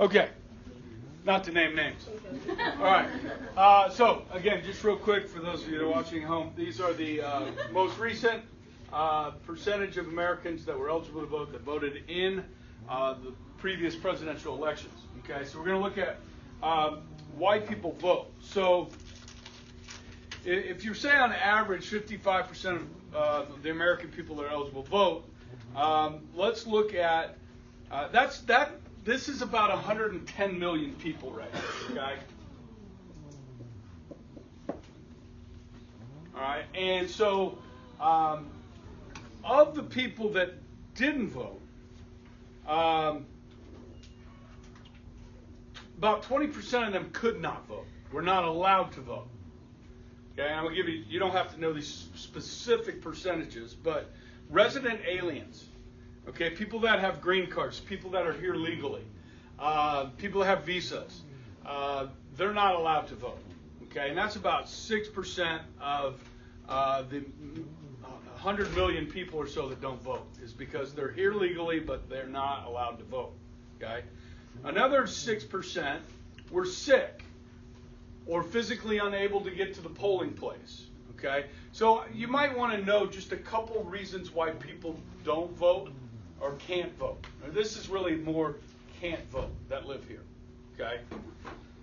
Okay. Not to name names. All right. So, again, just real quick for those of you that are watching at home, these are the most recent percentage of Americans that were eligible to vote that voted in the previous presidential elections. Okay, so we're going to look at why people vote. So, if you say on average 55% of the American people that are eligible vote, let's look at this is about 110 million people right now, okay? All right, and so of the people that didn't vote, about 20% of them could not vote. Were not allowed to vote. Okay, I'm going to give you don't have to know these specific percentages, but resident aliens, okay, people that have green cards, people that are here legally, people that have visas, they're not allowed to vote. Okay, and that's about 6% of the 100 million people or so that don't vote, is because they're here legally, but they're not allowed to vote. Okay, another 6% were sick or physically unable to get to the polling place. Okay, so you might want to know just a couple reasons why people don't vote or can't vote. Now, this is really more can't vote that live here. Okay,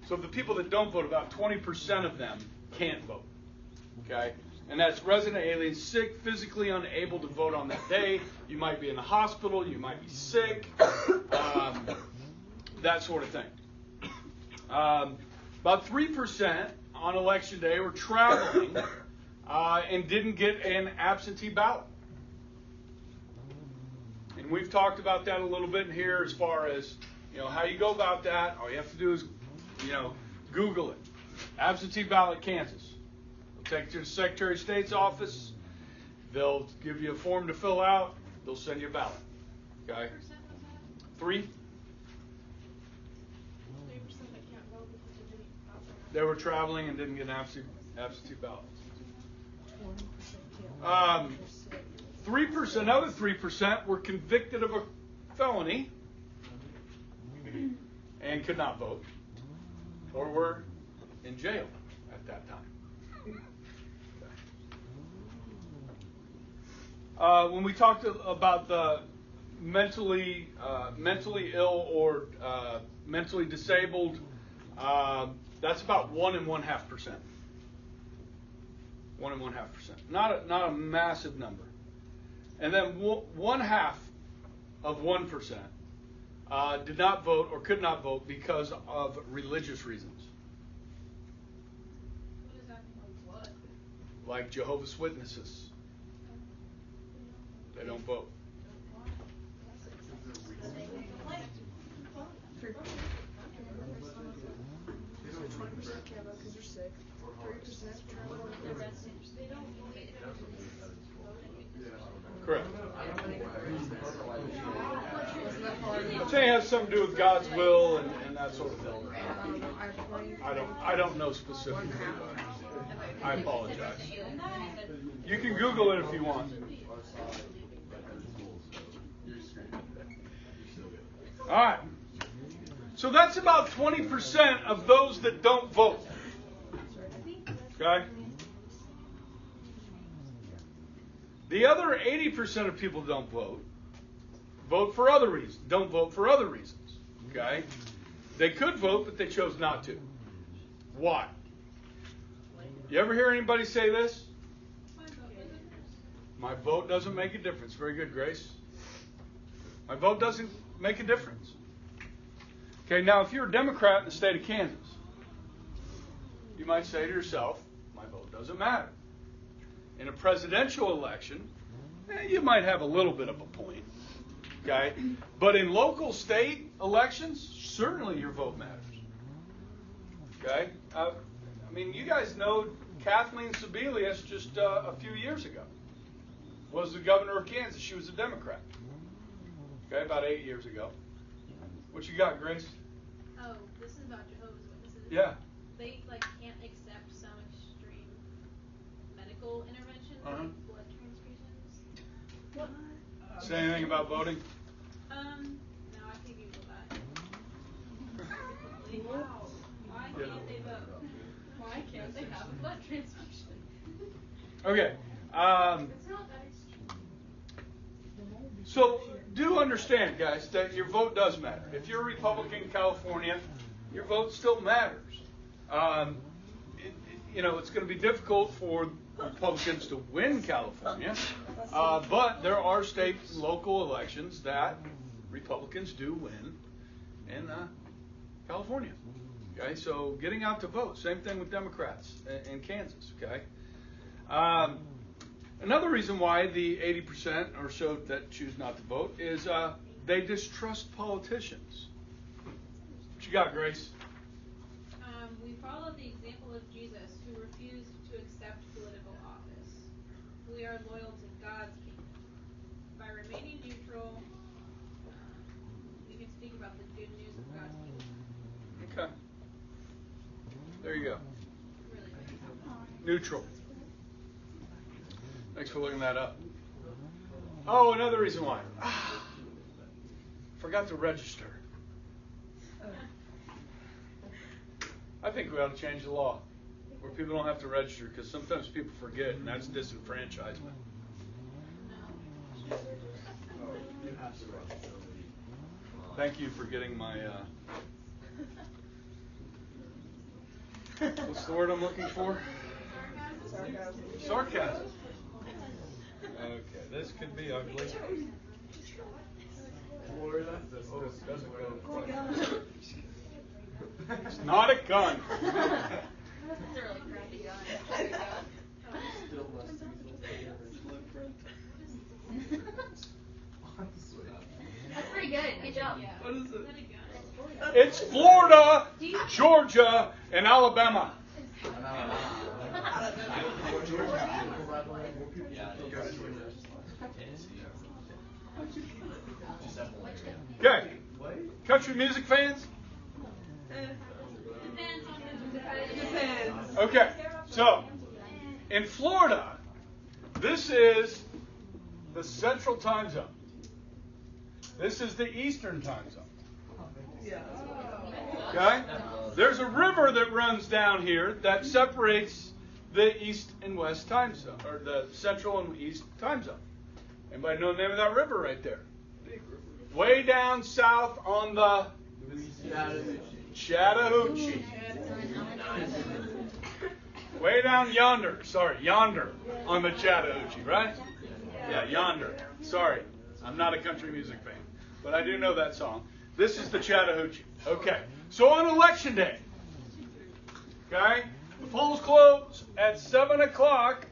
so the people that don't vote, about 20% of them can't vote. Okay, and that's resident aliens, sick, physically unable to vote on that day. You might be in the hospital, you might be sick, that sort of thing. About 3% on election day were traveling and didn't get an absentee ballot. And we've talked about that a little bit in here as far as, how you go about that. All you have to do is, Google it. Absentee ballot, Kansas. They'll take it to the Secretary of State's office. They'll give you a form to fill out. They'll send you a ballot. Okay? 3. They were traveling and didn't get an absentee ballot. 3%, another 3% were convicted of a felony and could not vote, or were in jail at that time. When we talked about the mentally ill or mentally disabled, that's about 1.5%. 1.5%. Not a massive number. And then 1/2 of 1% did not vote or could not vote because of religious reasons. What does that mean? Like what? Like Jehovah's Witnesses. They don't vote. Correct. I'm saying it has something to do with God's will and that sort of thing. I don't know specifically, but I apologize. You can Google it if you want. All right. So that's about 20% of those that don't vote. Okay? The other 80% of people don't vote for other reasons. Don't vote for other reasons. Okay? They could vote, but they chose not to. Why? You ever hear anybody say this? My vote doesn't make a difference. Very good, Grace. My vote doesn't make a difference. Okay, now if you're a Democrat in the state of Kansas, you might say to yourself, my vote doesn't matter. In a presidential election, you might have a little bit of a point. Okay? But in local state elections, certainly your vote matters. Okay? You guys know Kathleen Sebelius just a few years ago was the governor of Kansas. She was a Democrat. Okay, about 8 years ago. What you got, Grace? Oh, this is about Jehovah's Witnesses. Yeah. They can't accept some extreme medical interventions, like blood transfusions. What? Say anything about voting? No, I can Google that. Really? Wow. Why can't they vote? Why can't they have a blood transfusion? Okay. It's not that extreme. So do understand, guys, that your vote does matter. If you're a Republican in California, your vote still matters. It's going to be difficult for Republicans to win California, but there are state and local elections that Republicans do win in California. Okay, so getting out to vote, same thing with Democrats in Kansas. Okay. Another reason why the 80% or so that choose not to vote is they distrust politicians. What you got, Grace? We follow the example of Jesus, who refused to accept political office. We are loyal to God's kingdom. By remaining neutral, we can speak about the good news of God's kingdom. Okay. There you go. Really good. Neutral. Thanks for looking that up. Oh, another reason why. Forgot to register. I think we ought to change the law where people don't have to register, because sometimes people forget, and that's disenfranchisement. Thank you for getting my, what's the word I'm looking for? Sarcasm. Okay, this could be ugly. Florida? Oh, it doesn't go quite. It's not a gun. It's a really crappy gun. That's pretty good. Good job. What is it? It's Florida, Georgia, and Alabama. Okay. Country music fans? Depends. Okay. So, in Florida, this is the Central Time Zone. This is the Eastern Time Zone. Okay? There's a river that runs down here that separates the East and West Time Zone, or the Central and East Time Zone. Anybody know the name of that river right there? Way down south on the Chattahoochee. Way down yonder. Sorry, yonder on the Chattahoochee, right? Yeah, yonder. Sorry, I'm not a country music fan, but I do know that song. This is the Chattahoochee. Okay, so on election day, okay, the polls close at 7 o'clock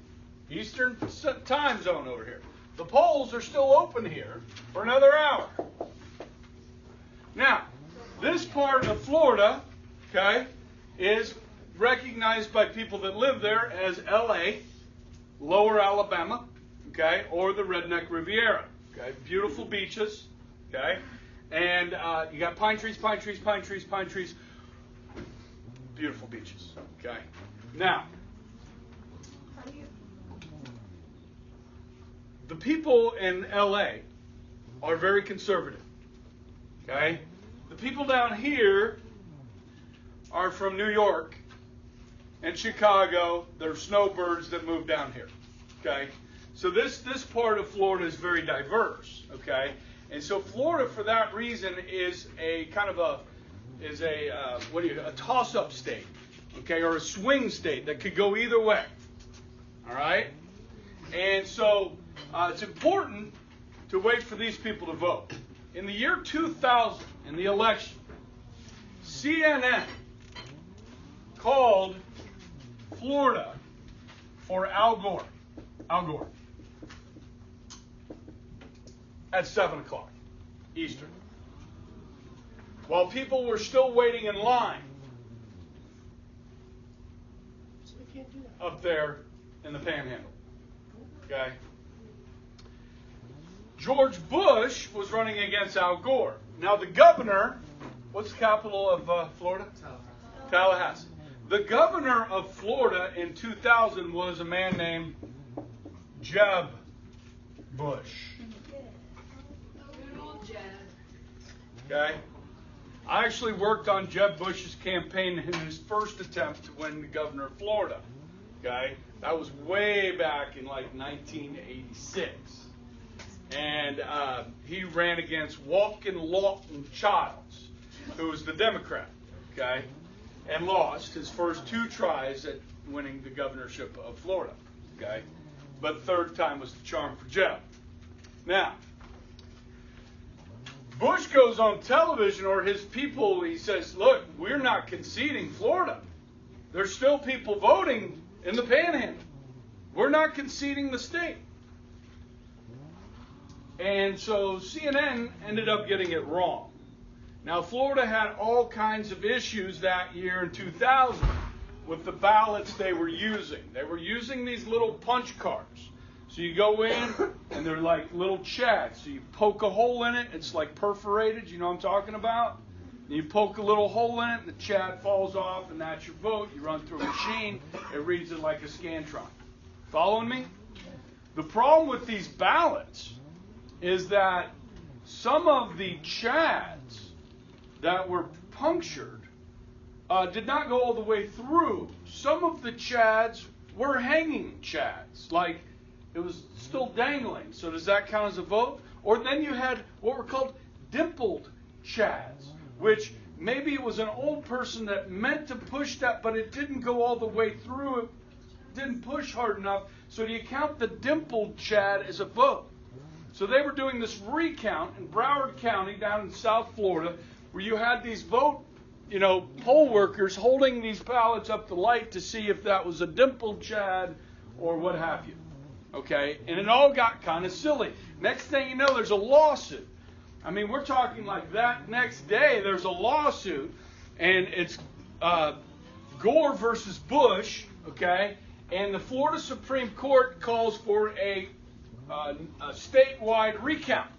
Eastern Time Zone over here. The polls are still open here for another hour. Now, this part of Florida, okay, is recognized by people that live there as LA, Lower Alabama, okay, or the Redneck Riviera, okay, beautiful beaches, okay, and you got pine trees, pine trees, pine trees, pine trees, beautiful beaches, okay. Now, the people in LA are very conservative, okay. The people down here are from New York and Chicago. They're snowbirds that moved down here. Okay? So this part of Florida is very diverse. Okay? And so Florida, for that reason, is a kind of a toss-up state. Okay? Or a swing state that could go either way. All right? And so it's important to wait for these people to vote. In the year 2000, in the election, CNN called Florida for Al Gore. Al Gore. At 7 o'clock Eastern. While people were still waiting in line up there in the Panhandle. Okay? George Bush was running against Al Gore. Now the governor, what's the capital of Florida? Tallahassee. The governor of Florida in 2000 was a man named Jeb Bush. Okay? I actually worked on Jeb Bush's campaign in his first attempt to win the governor of Florida. Okay? That was way back in like 1986. And he ran against Walkin Lawton Childs, who was the Democrat. Okay? And lost his first 2 tries at winning the governorship of Florida. Okay? But third time was the charm for Jeb. Now, Bush goes on television, or his people, he says, look, we're not conceding Florida. There's still people voting in the Panhandle. We're not conceding the state. And so CNN ended up getting it wrong. Now, Florida had all kinds of issues that year in 2000 with the ballots they were using. They were using these little punch cards. So you go in, and they're like little chads. So you poke a hole in it. It's like perforated. You know what I'm talking about? And you poke a little hole in it, and the chad falls off, and that's your vote. You run through a machine. It reads it like a Scantron. Following me? The problem with these ballots is that some of the chads that were punctured did not go all the way through. Some of the chads were hanging chads. Like, it was still dangling. So does that count as a vote? Or then you had what were called dimpled chads, which maybe it was an old person that meant to push that, but it didn't go all the way through. It didn't push hard enough. So do you count the dimpled chad as a vote? So they were doing this recount in Broward County down in South Florida, where you had these poll workers holding these ballots up the light to see if that was a dimpled chad or what have you. Okay, and it all got kind of silly. Next thing you know, there's a lawsuit. I mean, we're talking like that next day, there's a lawsuit, and it's Gore versus Bush, okay, and the Florida Supreme Court calls for a statewide recount.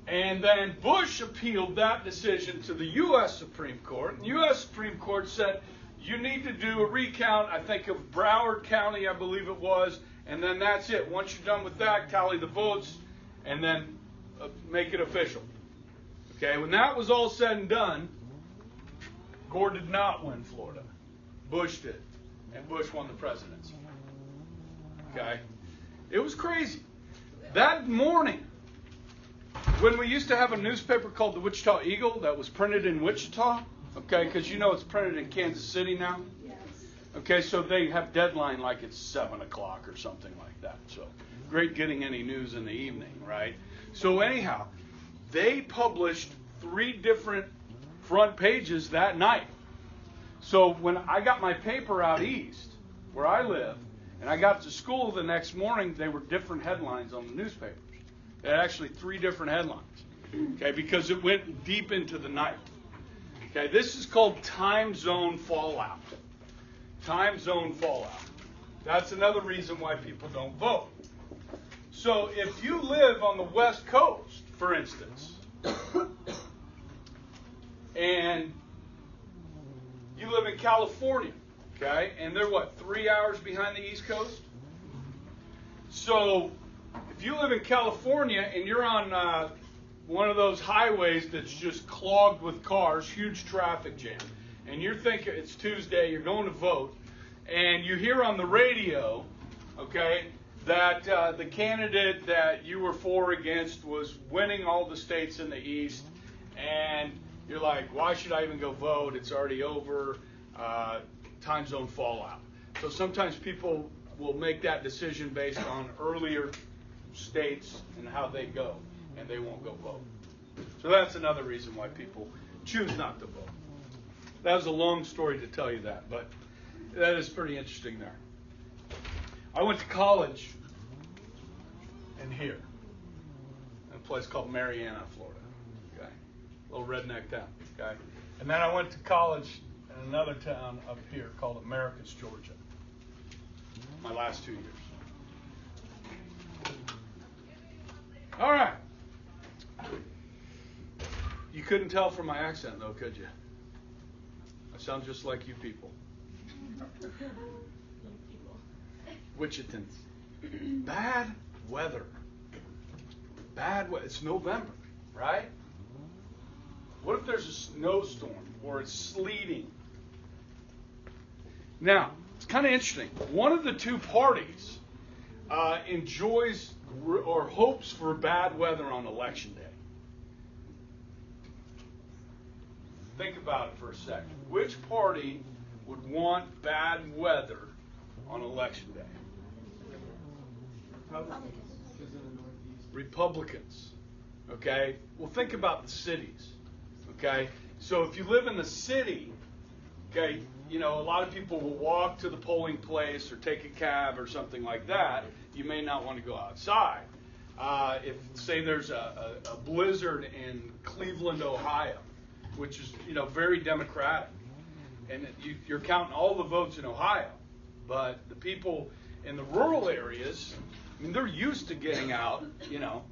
And then Bush appealed that decision to the U.S. Supreme Court, and the U.S. Supreme Court said, you need to do a recount, I think, of Broward County, I believe it was, and then that's it. Once you're done with that, tally the votes, and then make it official. Okay, when that was all said and done, Gore did not win Florida. Bush did, and Bush won the presidency. Okay, it was crazy. That morning, when we used to have a newspaper called the Wichita Eagle that was printed in Wichita, okay, because you know it's printed in Kansas City now. Yes. Okay, so they have deadline like it's 7 o'clock or something like that. So great getting any news in the evening, right? So anyhow, they published 3 different front pages that night. So when I got my paper out east, where I live, and I got to school the next morning, they were different headlines on the newspapers. They had actually 3 different headlines, okay, because it went deep into the night. Okay, this is called time zone fallout. Time zone fallout. That's another reason why people don't vote. So if you live on the West Coast, for instance, and you live in California, okay, and they're 3 hours behind the East Coast? So if you live in California and you're on one of those highways that's just clogged with cars, huge traffic jam, and you're thinking it's Tuesday, you're going to vote, and you hear on the radio, okay, that the candidate that you were for or against was winning all the states in the East, and you're like, why should I even go vote? It's already over. Time zone fallout. So sometimes people will make that decision based on earlier states and how they go, and they won't go vote. So that's another reason why people choose not to vote. That was a long story to tell you that, but that is pretty interesting there. I went to college in here, in a place called Marianna, Florida. Okay, little redneck town. Okay, and then I went to college in another town up here called Americus, Georgia. My last 2 years. All right. You couldn't tell from my accent, though, could you? I sound just like you people. Wichitans. Bad weather. Bad weather. It's November, right? What if there's a snowstorm or it's sleeting? Now, it's kind of interesting. One of the two parties enjoys or hopes for bad weather on election day. Think about it for a second. Which party would want bad weather on election day? Republicans. Okay? Well, think about the cities. Okay? So if you live in the city, okay, you know, a lot of people will walk to the polling place or take a cab or something like that. You may not want to go outside. If, say, there's a blizzard in Cleveland, Ohio, which is, you know, very Democratic, and you're counting all the votes in Ohio, but the people in the rural areas, I mean, they're used to getting out, you know,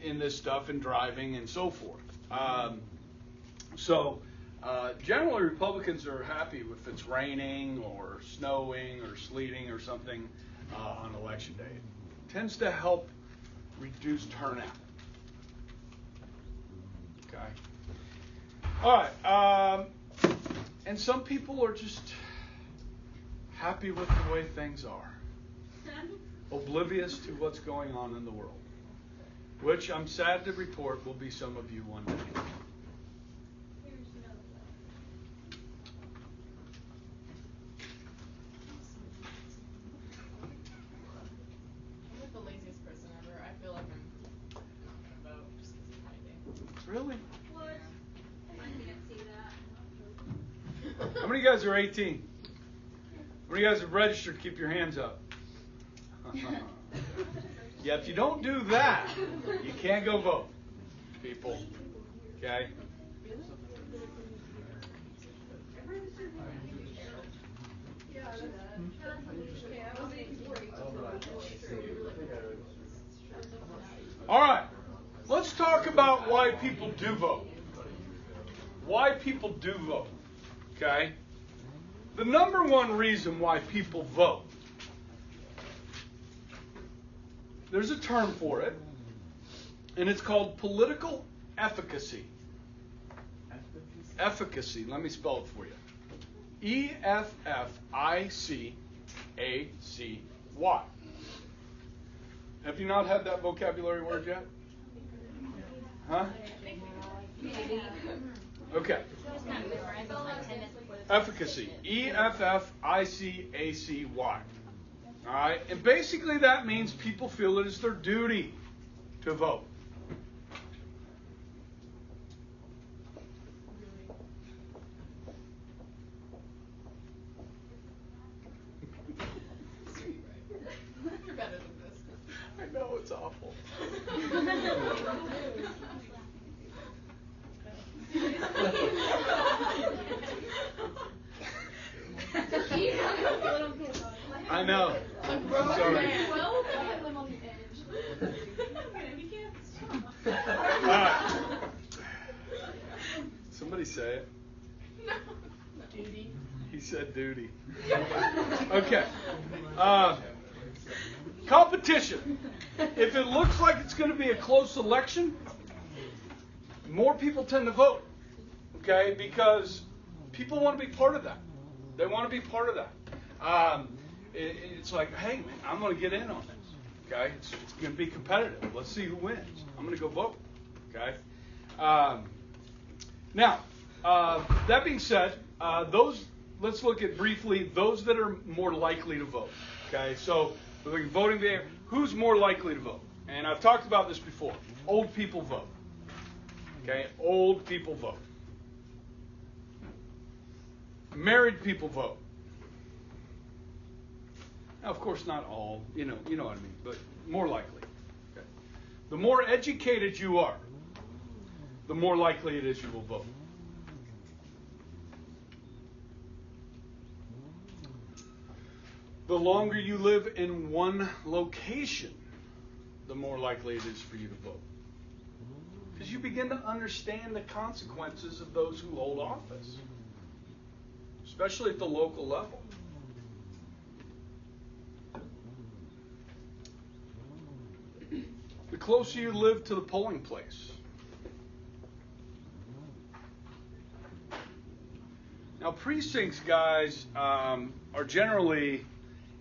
in this stuff and driving and so forth. Generally, Republicans are happy if it's raining or snowing or sleeting or something on election day. It tends to help reduce turnout. Okay. All right. And some people are just happy with the way things are, oblivious to what's going on in the world, which I'm sad to report will be some of you one day. Really? What? I can't see that. How many of you guys are 18? How many of you guys have registered? Keep your hands up. Yeah, if you don't do that, you can't go vote, people. Okay? All right. Let's talk about why people do vote. Why people do vote. Okay? The number one reason why people vote, there's a term for it, and it's called political efficacy. Efficacy. Let me spell it for you. E-F-F-I-C-A-C-Y. Have you not had that vocabulary word yet? Huh? Okay. Efficacy. E-F-F-I-C-A-C-Y. All right. And basically that means people feel it is their duty to vote. You're better than this. I know, it's awful. I know. I'm sorry. Well, I'm on the edge. All right. Somebody say it. No. Duty. He said duty. Okay. Competition. If it looks like it's going to be a close election, more people tend to vote. Okay? Because people want to be part of that. They want to be part of that. It's like, hey, man, I'm going to get in on this. Okay? It's going to be competitive. Let's see who wins. I'm going to go vote. Okay? Now, that being said, let's look at briefly those that are more likely to vote. Okay? So, we're looking at voting behavior. Who's more likely to vote? And I've talked about this before. Old people vote. Okay? Old people vote. Married people vote. Now, of course, not all. You know what I mean. But more likely. Okay? The more educated you are, the more likely it is you will vote. The longer you live in one location, the more likely it is for you to vote. Because you begin to understand the consequences of those who hold office, especially at the local level. The closer you live to the polling place, Now, precincts, guys, are generally,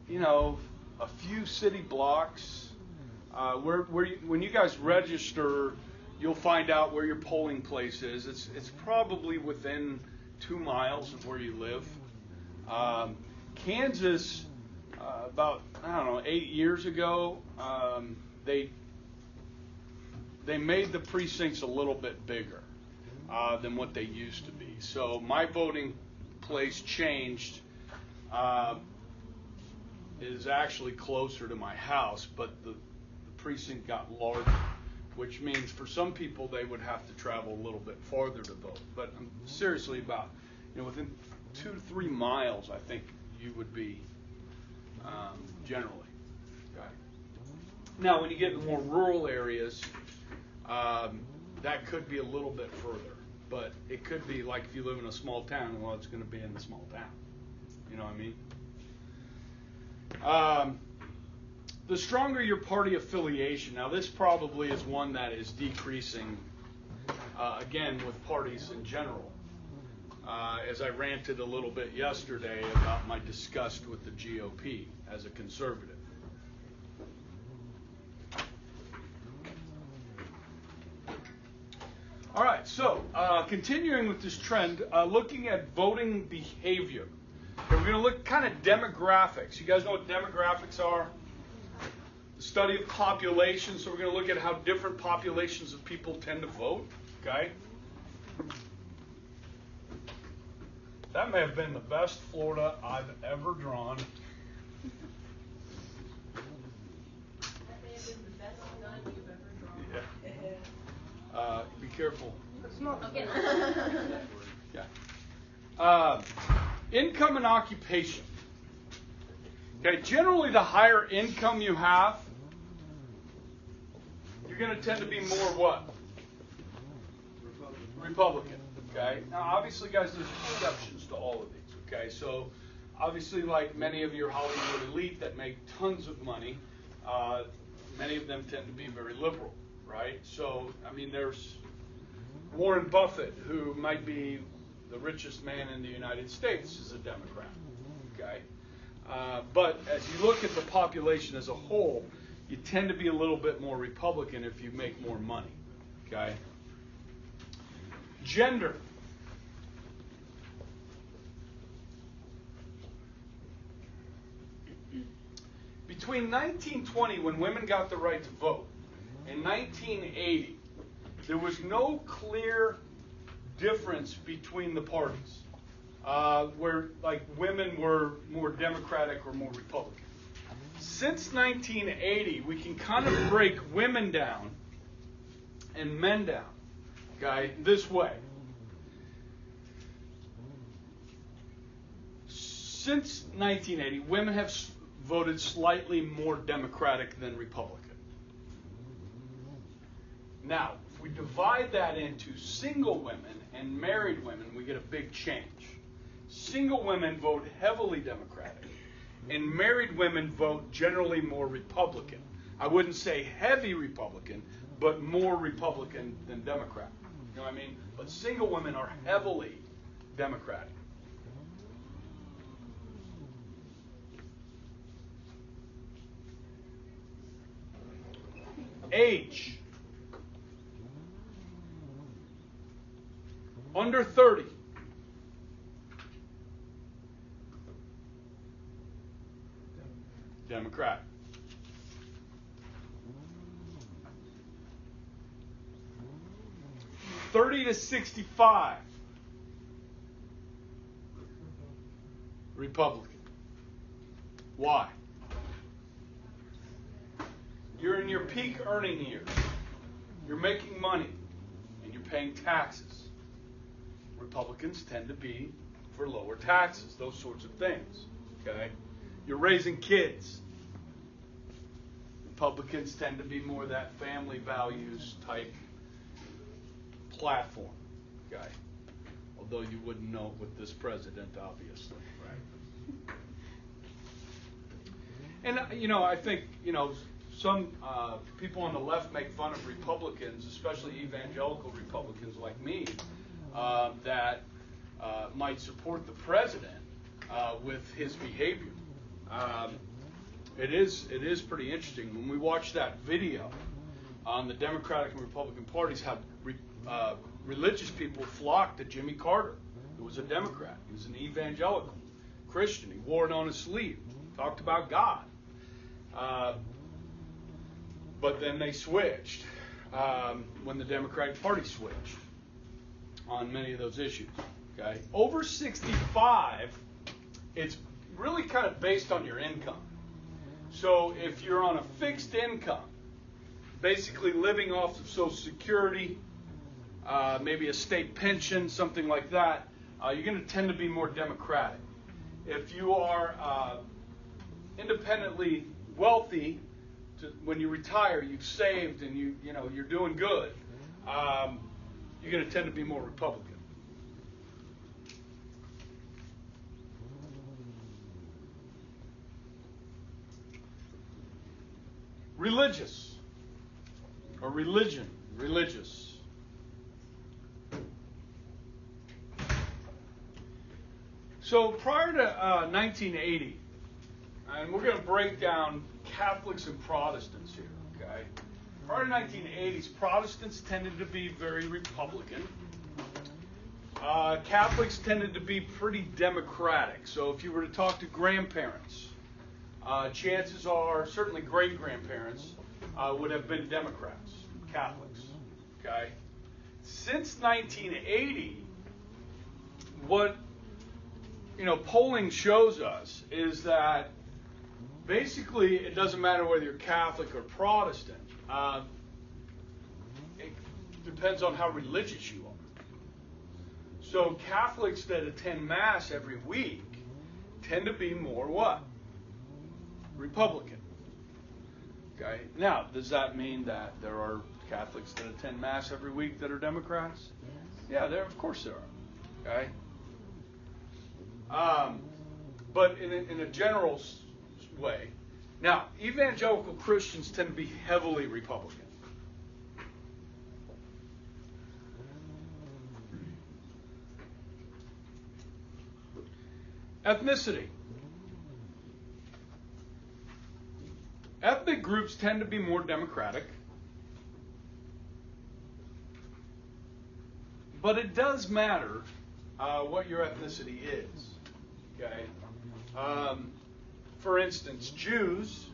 a few city blocks. When you guys register, you'll find out where your polling place is. It's probably within 2 miles of where you live. Kansas, about 8 years ago, they made the precincts a little bit bigger than what they used to be. So my voting place changed. Is actually closer to my house, but the precinct got larger, which means for some people they would have to travel a little bit farther to vote. But seriously, about within 2 to 3 miles, I think you would be generally. Okay. Now, when you get in more rural areas, that could be a little bit further, but it could be like if you live in a small town. Well, it's going to be in the small town. You know what I mean? The stronger your party affiliation, now this probably is one that is decreasing, again, with parties in general. As I ranted a little bit yesterday about my disgust with the GOP as a conservative. All right, so continuing with this trend, looking at voting behavior. Okay, we're going to look kind of demographics. You guys know what demographics are? The study of population. So we're going to look at how different populations of people tend to vote. Okay. That may have been the best Florida I've ever drawn. That may have been the best gun you've ever drawn. Yeah. Be careful. That's not. Okay. Yeah. Income and occupation. Okay, generally the higher income you have, you're going to tend to be more what? Republican. Okay. Now, obviously, guys, there's exceptions to all of these. Okay, so obviously, like many of your Hollywood elite that make tons of money, many of them tend to be very liberal, right? So, I mean, there's Warren Buffett, who might be the richest man in the United States, is a Democrat. Okay, but as you look at the population as a whole, you tend to be a little bit more Republican if you make more money. Okay. Gender. Between 1920, when women got the right to vote, and 1980, there was no clear difference between the parties, where like women were more Democratic or more Republican. Since 1980, we can kind of break women down and men down, okay, this way. Since 1980, women have voted slightly more Democratic than Republican. Now, if we divide that into single women and married women, we get a big change. Single women vote heavily Democratic, and married women vote generally more Republican. I wouldn't say heavy Republican, but more Republican than Democrat. You know what I mean? But single women are heavily Democratic. Age. Under 30. Democrat. $30 to 65. Republican. Why? You're in your peak earning years. You're making money, and you're paying taxes. Republicans tend to be for lower taxes, those sorts of things. Okay? You're raising kids. Republicans tend to be more that family values type platform. Okay? Although you wouldn't know it with this president, obviously, right? And, I think, some people on the left make fun of Republicans, especially evangelical Republicans like me, that might support the president with his behavior. It is pretty interesting when we watch that video on the Democratic and Republican parties how religious people flocked to Jimmy Carter, who was a Democrat. He was an evangelical Christian. He wore it on his sleeve. Talked about God. But then they switched when the Democratic Party switched on many of those issues. Okay, over 65, it's really kind of based on your income. So if you're on a fixed income, basically living off of Social Security, maybe a state pension, something like that, you're going to tend to be more Democratic. If you are independently wealthy, when you retire, you've saved and you're doing good, you're going to tend to be more Republican. Religious or religious. So prior to 1980, and we're going to break down Catholics and Protestants here, okay? Prior to 1980s, Protestants tended to be very Republican. Catholics tended to be pretty Democratic. So if you were to talk to grandparents, chances are, certainly great-grandparents, would have been Democrats, Catholics, okay? Since 1980, what polling shows us is that basically it doesn't matter whether you're Catholic or Protestant. It depends on how religious you are. So Catholics that attend Mass every week tend to be more what? Republican. Okay. Now, does that mean that there are Catholics that attend Mass every week that are Democrats? Yeah, of course there are. Okay. But in a general way, now evangelical Christians tend to be heavily Republican. Ethnicity. Ethnic groups tend to be more Democratic, but it does matter what your ethnicity is. Okay. For instance, Jews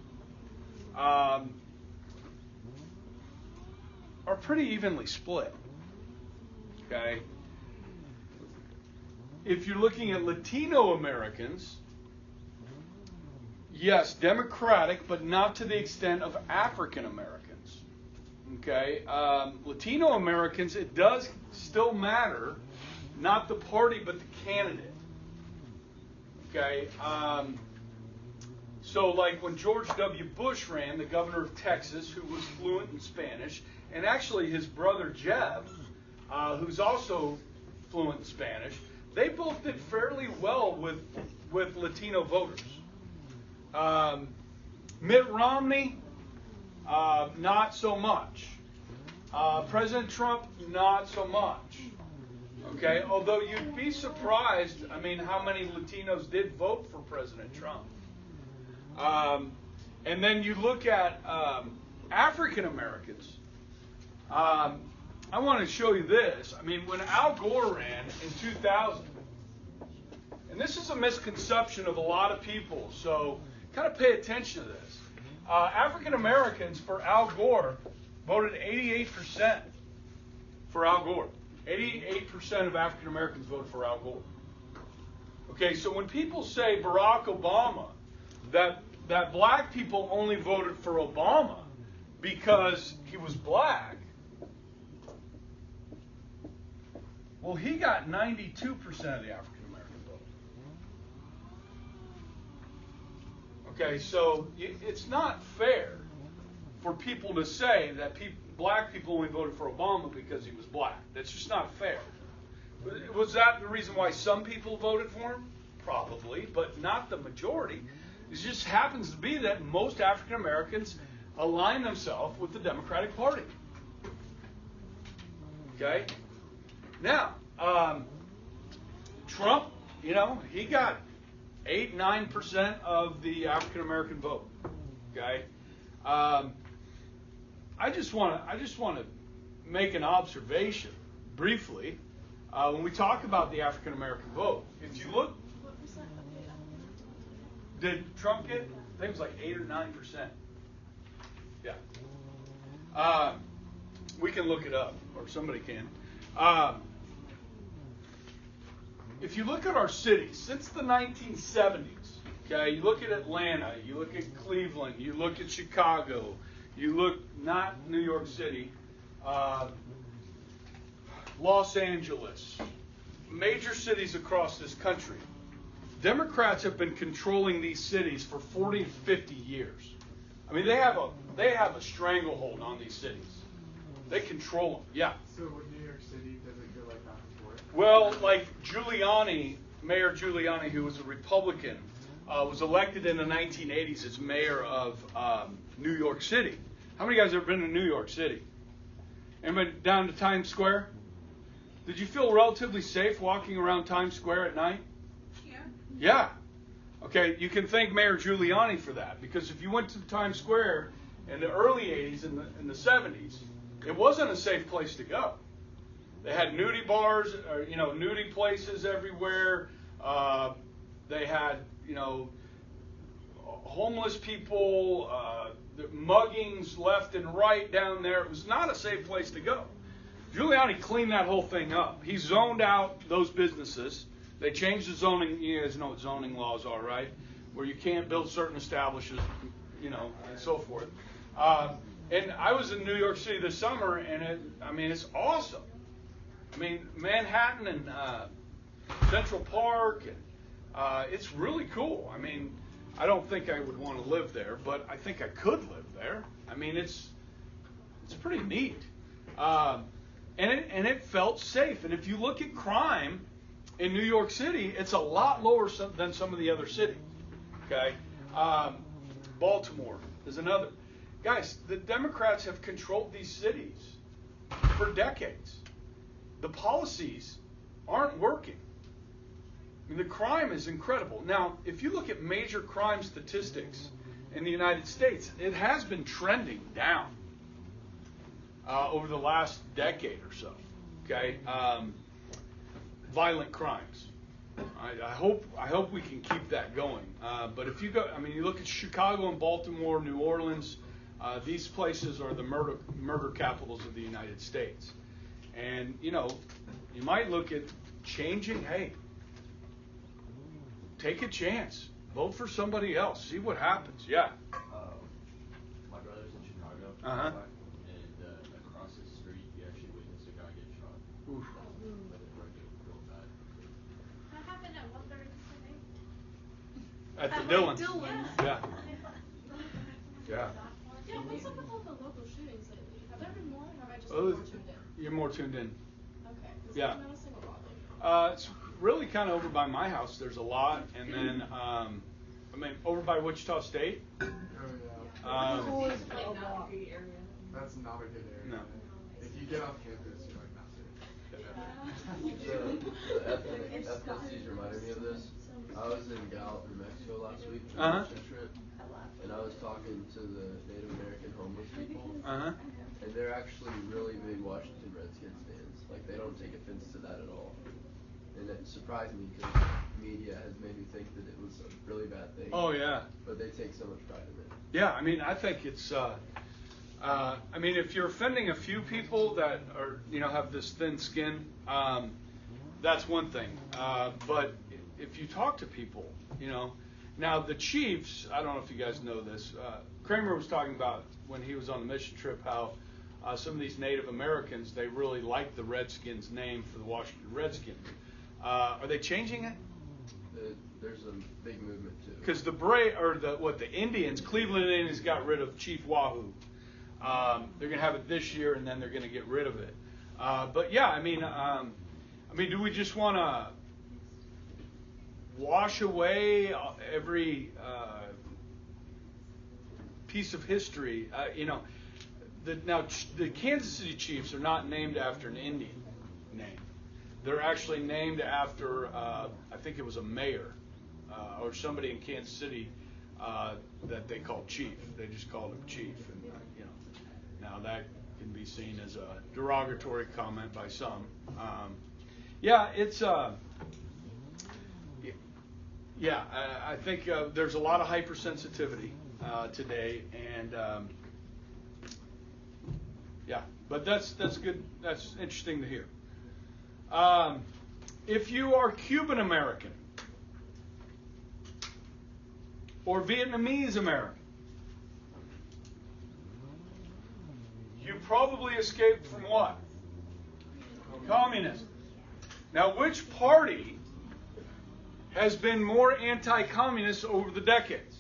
are pretty evenly split. Okay. If you're looking at Latino Americans, yes, Democratic, but not to the extent of African Americans. Okay, Latino Americans, it does still matter, not the party, but the candidate. Okay, so like when George W. Bush ran, the governor of Texas, who was fluent in Spanish, and actually his brother Jeb, who's also fluent in Spanish, they both did fairly well with Latino voters. Mitt Romney, not so much. President Trump, not so much. Okay, although you'd be surprised, how many Latinos did vote for President Trump. And then you look at African Americans. I want to show you this. When Al Gore ran in 2000, and this is a misconception of a lot of people, so kind of pay attention to this. African Americans for Al Gore voted 88% for Al Gore. 88% of African Americans voted for Al Gore. Okay, so when people say Barack Obama, that black people only voted for Obama because he was black, well, he got 92% of the African American vote. Okay, so it's not fair for people to say that black people only voted for Obama because he was black. That's just not fair. Was that the reason why some people voted for him? Probably, but not the majority. It just happens to be that most African Americans align themselves with the Democratic Party. Okay? Now, Trump, he got 8-9% of the African American vote. Okay, I just want to make an observation briefly when we talk about the African American vote. If you look, did Trump get? I think it was like 8 or 9%. Yeah. We can look it up, or somebody can. If you look at our cities since the 1970s, okay, you look at Atlanta, you look at Cleveland, you look at Chicago, you look not New York City, Los Angeles, major cities across this country. Democrats have been controlling these cities for 40 to 50 years. I mean, they have a stranglehold on these cities. They control them. Yeah. So with New York City, does it go like that before? Well, like Giuliani, Mayor Giuliani, who was a Republican, was elected in the 1980s as mayor of New York City. How many of you guys have ever been to New York City? Anybody down to Times Square? Did you feel relatively safe walking around Times Square at night? Yeah. Yeah. Okay, you can thank Mayor Giuliani for that, because if you went to Times Square in the early 80s and in the 70s, it wasn't a safe place to go. They had nudie bars, or, nudie places everywhere. They had, homeless people, muggings left and right down there. It was not a safe place to go. Giuliani cleaned that whole thing up. He zoned out those businesses. They changed the zoning. You guys know what zoning laws are, right? Where you can't build certain establishments, and so forth. And I was in New York City this summer, and it's awesome. I mean, Manhattan and Central Park, and it's really cool. I mean, I don't think I would want to live there, but I think I could live there. I mean, it's pretty neat, and it felt safe. And if you look at crime in New York City, it's a lot lower than some of the other cities. Okay, Baltimore is another. Guys, the Democrats have controlled these cities for decades. The policies aren't working. I mean, the crime is incredible. Now, if you look at major crime statistics in the United States, it has been trending down over the last decade or so. Okay, violent crimes. I hope we can keep that going. But if you you look at Chicago and Baltimore, New Orleans. These places are the murder capitals of the United States. And, you might look at changing. Hey, take a chance. Vote for somebody else. See what happens. Yeah. My brother's in Chicago. Uh-huh. And across the street, he actually witnessed a guy get shot. Oof. But it broke it real bad. That happened at 1:30 today. At the Dillon. Yeah. Yeah. Yeah, what's up with all the local shootings lately? Have there been more, or have I just Oh, been more tuned in? You're more tuned in. Okay. 'Cause Yeah. I've noticing a lot lately. It's really kind of over by my house. There's a lot, and then over by Wichita State. Oh yeah. It's like not a good area. That's not a good area. No. If you get off campus, you're like not safe. The FSC's reminded me of this. I was in Gallup, New Mexico last week for Uh-huh. a mission trip, and I was talking to the Native American homeless people, Uh-huh. and they're actually really big Washington Redskins fans. Like, they don't take offense to that at all. And it surprised me because media has made me think that it was a really bad thing. Oh, yeah. But they take so much pride in it. Yeah, I think it's, if you're offending a few people that are, have this thin skin, that's one thing. But if you talk to people, now the Chiefs, I don't know if you guys know this, Kramer was talking about when he was on the mission trip how some of these Native Americans, they really like the Redskins name for the Washington Redskins. Are they changing it? There's a big movement too. Because the Indians, Cleveland Indians got rid of Chief Wahoo. They're going to have it this year, and then they're going to get rid of it. But yeah, do we just want to wash away every piece of history? The Kansas City Chiefs are not named after an Indian name. they're actually named after, I think it was a mayor or somebody in Kansas City that they called Chief. They just called him Chief. And, now that can be seen as a derogatory comment by some. It's I think there's a lot of hypersensitivity today, and but that's good. That's interesting to hear. If you are Cuban American or Vietnamese American, you probably escaped from what? Communism. Now, which party has been more anti-communist over the decades?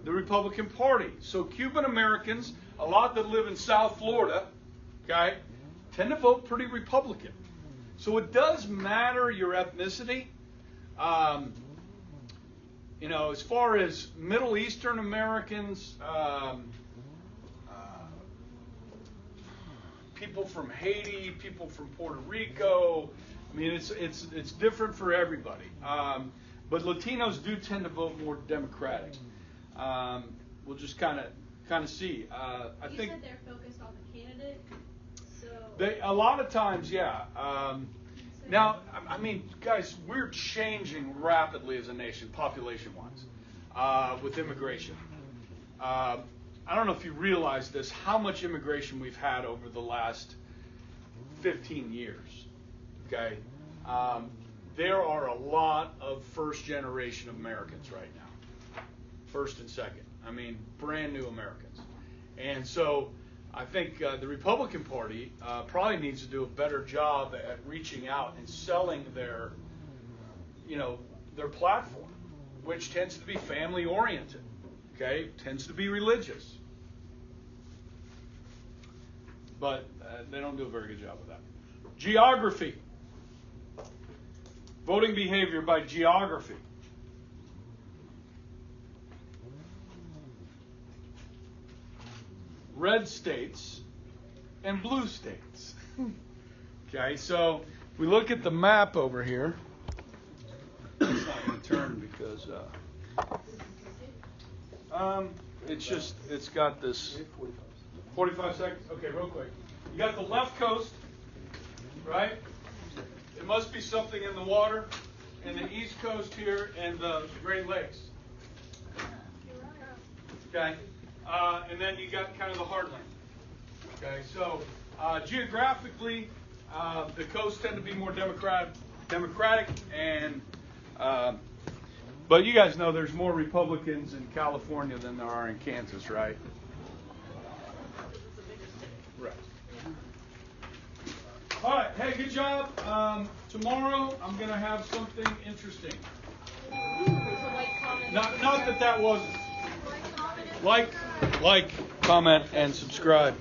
The Republican Party. So Cuban Americans, a lot that live in South Florida, okay, tend to vote pretty Republican. So it does matter your ethnicity. As far as Middle Eastern Americans, people from Haiti, people from Puerto Rico. I mean, it's different for everybody. But Latinos do tend to vote more Democratic. We'll just kind of see. I think said they're focused on the candidate. So a lot of times, yeah. Now, I mean, guys, we're changing rapidly as a nation, population-wise, with immigration. I don't know if you realize this, how much immigration we've had over the last 15 years. Okay? There are a lot of first-generation Americans right now. First and second. I mean, brand new Americans. And so I think the Republican Party probably needs to do a better job at reaching out and selling their platform, which tends to be family-oriented. Okay? Tends to be religious. But they don't do a very good job with that. Geography. Voting behavior by geography. Red states and blue states. Okay, so we look at the map over here. It's not going to turn because it's got this 45 seconds. Okay, real quick. You got the left coast, right? It must be something in the water, and the east coast here, and the Great Lakes. Okay, and then you got kind of the heartland. Okay, so geographically, the coasts tend to be more democratic, and but you guys know there's more Republicans in California than there are in Kansas, right? Right. All right. Hey, good job. Tomorrow I'm going to have something interesting. Not that wasn't. Like, comment, and subscribe.